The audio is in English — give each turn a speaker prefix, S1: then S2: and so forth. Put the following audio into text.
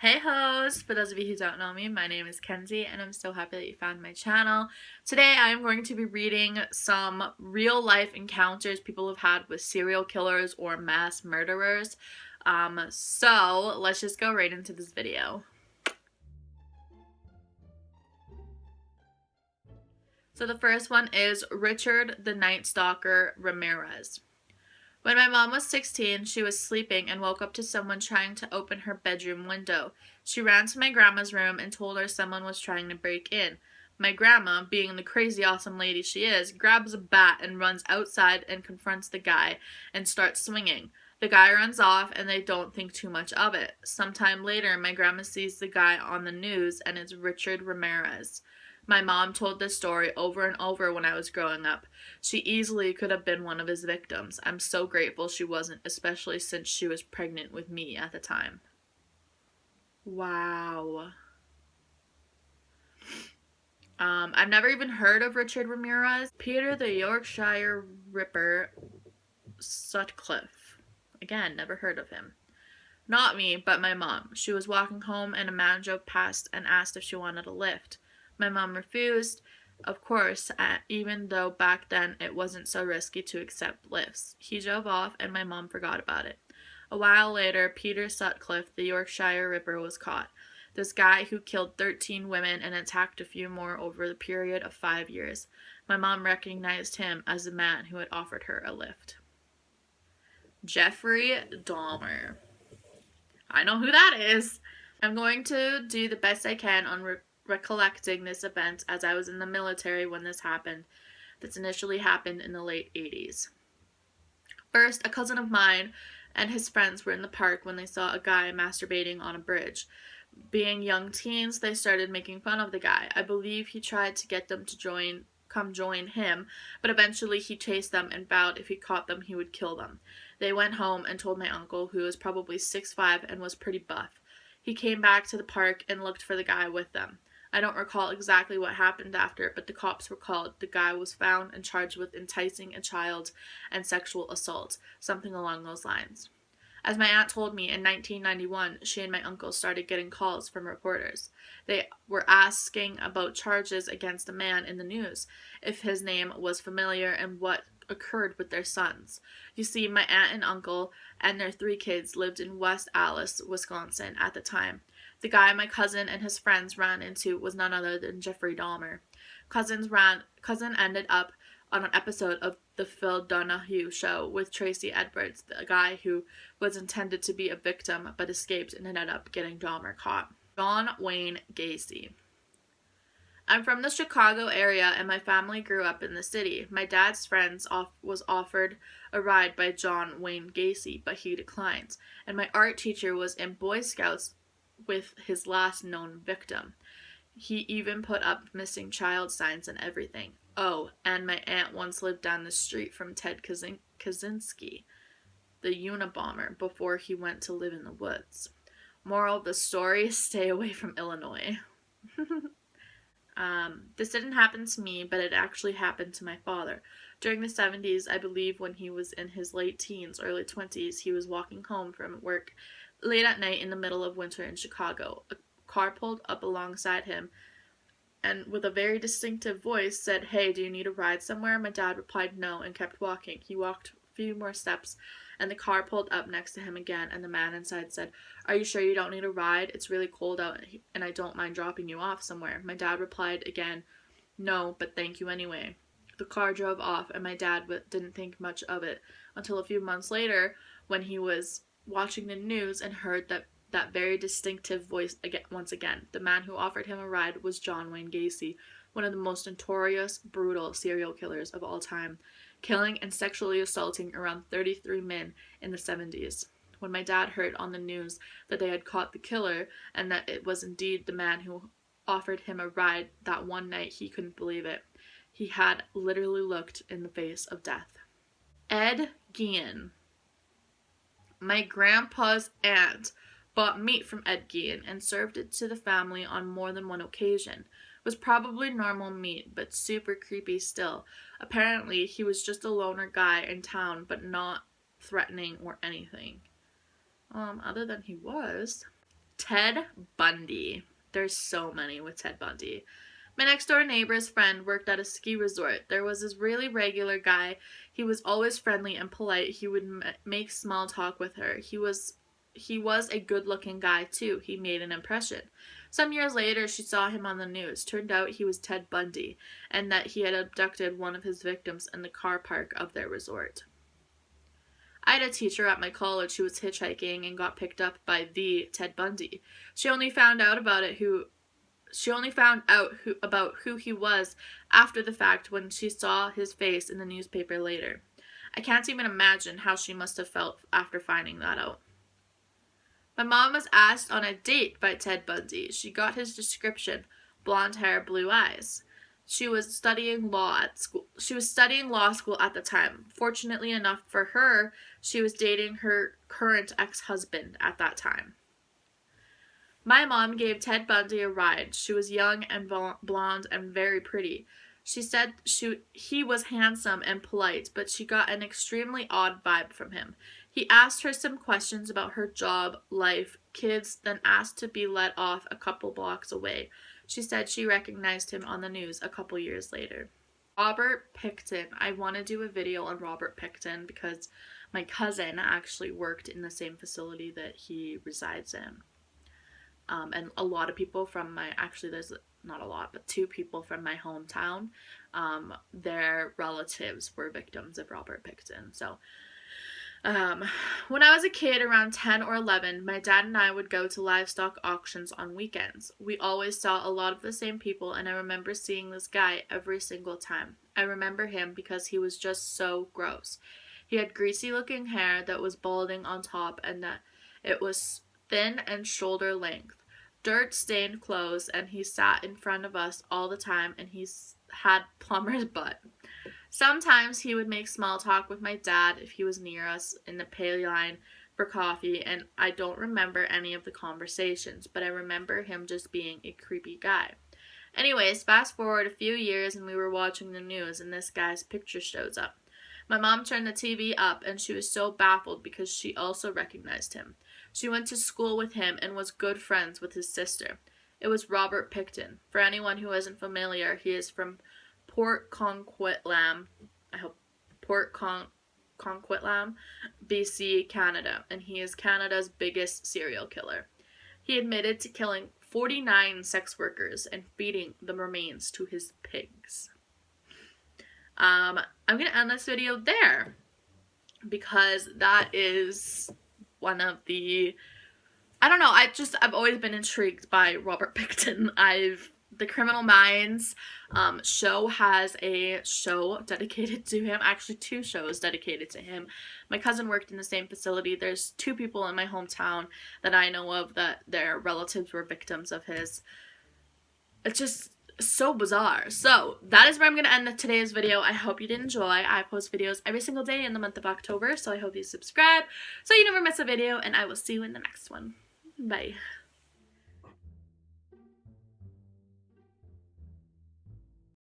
S1: Hey hoes! For those of you who don't know me, my name is Kenzie and I'm so happy that you found my channel. Today I am going to be reading some real life encounters people have had with serial killers or mass murderers. So let's just go right into this video. So the first one is Richard the Night Stalker Ramirez. When my mom was 16, she was sleeping and woke up to someone trying to open her bedroom window. She ran to my grandma's room and told her someone was trying to break in. My grandma, being the crazy awesome lady she is, grabs a bat and runs outside and confronts the guy and starts swinging. The guy runs off and they don't think too much of it. Sometime later, my grandma sees the guy on the news and it's Richard Ramirez. My mom told this story over and over when I was growing up. She easily could have been one of his victims. I'm so grateful she wasn't, especially since she was pregnant with me at the time. Wow. I've never even heard of Richard Ramirez. Peter the Yorkshire Ripper Sutcliffe. Again, never heard of him. Not me, but my mom. She was walking home and a man drove past and asked if she wanted a lift. My mom refused, of course, even though back then it wasn't so risky to accept lifts. He drove off and my mom forgot about it. A while later, Peter Sutcliffe, the Yorkshire Ripper, was caught. This guy who killed 13 women and attacked a few more over the period of 5 years. My mom recognized him as the man who had offered her a lift. Jeffrey Dahmer. I know who that is. I'm going to do the best I can on recollecting this event as I was in the military when this happened. This initially happened in the late 80s. First, a cousin of mine and his friends were in the park when they saw a guy masturbating on a bridge. Being young teens, they started making fun of the guy. I believe he tried to get them to come join him, but eventually he chased them and vowed if he caught them he would kill them. They went home and told my uncle, who was probably 6'5" and was pretty buff. He came back to the park and looked for the guy with them. I don't recall exactly what happened after, but the cops were called. The guy was found and charged with enticing a child and sexual assault, something along those lines. As my aunt told me, in 1991, she and my uncle started getting calls from reporters. They were asking about charges against a man in the news, if his name was familiar, and what occurred with their sons. You see, my aunt and uncle and their 3 kids lived in West Allis, Wisconsin at the time. The guy my cousin and his friends ran into was none other than Jeffrey Dahmer. Cousin ended up on an episode of the Phil Donahue Show with Tracy Edwards, the guy who was intended to be a victim but escaped and ended up getting Dahmer caught. John Wayne Gacy. I'm from the Chicago area and my family grew up in the city. My dad's friends was offered a ride by John Wayne Gacy, but he declined. And my art teacher was in Boy Scouts with his last known victim. He even put up missing child signs and everything. Oh, and my aunt once lived down the street from Ted Kaczynski, the Unabomber, before he went to live in the woods. Moral of the story, stay away from Illinois. This didn't happen to me, but it actually happened to my father. During the 70s, I believe when he was in his late teens, early 20s, he was walking home from work late at night in the middle of winter in Chicago. A car pulled up alongside him and with a very distinctive voice said, "Hey, do you need a ride somewhere?" My dad replied no and kept walking. He walked a few more steps and the car pulled up next to him again and the man inside said, "Are you sure you don't need a ride? It's really cold out and I don't mind dropping you off somewhere." My dad replied again, "No, but thank you anyway." The car drove off and my dad didn't think much of it until a few months later when he was watching the news and heard that very distinctive voice again, once again. The man who offered him a ride was John Wayne Gacy, one of the most notorious, brutal serial killers of all time, killing and sexually assaulting around 33 men in the 70s. When my dad heard on the news that they had caught the killer and that it was indeed the man who offered him a ride that one night, he couldn't believe it. He had literally looked in the face of death. Ed Gein. My grandpa's aunt bought meat from Ed Gein and served it to the family on more than one occasion. It was probably normal meat, but super creepy still. Apparently, he was just a loner guy in town, but not threatening or anything. Other than he was. Ted Bundy. There's so many with Ted Bundy. My next door neighbor's friend worked at a ski resort. There was this really regular guy. He was always friendly and polite. He would make small talk with her. He was a good-looking guy too. He made an impression. Some years later, she saw him on the news. Turned out he was Ted Bundy, and that he had abducted one of his victims in the car park of their resort. I had a teacher at my college who was hitchhiking and got picked up by the Ted Bundy. She only found out about who he was after the fact when she saw his face in the newspaper later. I can't even imagine how she must have felt after finding that out. My mom was asked on a date by Ted Bundy. She got his description: blonde hair, blue eyes. She was studying law school at the time. Fortunately enough for her, she was dating her current ex-husband at that time. My mom gave Ted Bundy a ride. She was young and blonde and very pretty. She said he was handsome and polite, but she got an extremely odd vibe from him. He asked her some questions about her job, life, kids, then asked to be let off a couple blocks away. She said she recognized him on the news a couple years later. Robert Pickton. I want to do a video on Robert Pickton because my cousin actually worked in the same facility that he resides in. And a lot of people from there's not a lot, but 2 people from my hometown, their relatives were victims of Robert Pickton. So, when I was a kid, around 10 or 11, my dad and I would go to livestock auctions on weekends. We always saw a lot of the same people, and I remember seeing this guy every single time. I remember him because he was just so gross. He had greasy looking hair that was balding on top, and that it was thin and shoulder length. Dirt stained clothes, and he sat in front of us all the time, and he had plumber's butt. Sometimes he would make small talk with my dad if he was near us in the pay line for coffee, and I don't remember any of the conversations, but I remember him just being a creepy guy. Anyways, fast forward a few years and we were watching the news and this guy's picture shows up. My mom turned the TV up and she was so baffled because she also recognized him. She went to school with him and was good friends with his sister. It was Robert Pickton. For anyone who isn't familiar, he is from Port Coquitlam, BC, Canada, and he is Canada's biggest serial killer. He admitted to killing 49 sex workers and feeding the remains to his pigs. I'm going to end this video there because that is one of the, I don't know, I've always been intrigued by Robert Pickton. The Criminal Minds show has a show dedicated to him. Actually, 2 shows dedicated to him. My cousin worked in the same facility. There's 2 people in my hometown that I know of that their relatives were victims of his. It's just so bizarre. So, that is where I'm going to end today's video. I hope you did enjoy. I post videos every single day in the month of October, so I hope you subscribe so you never miss a video, and I will see you in the next one. Bye.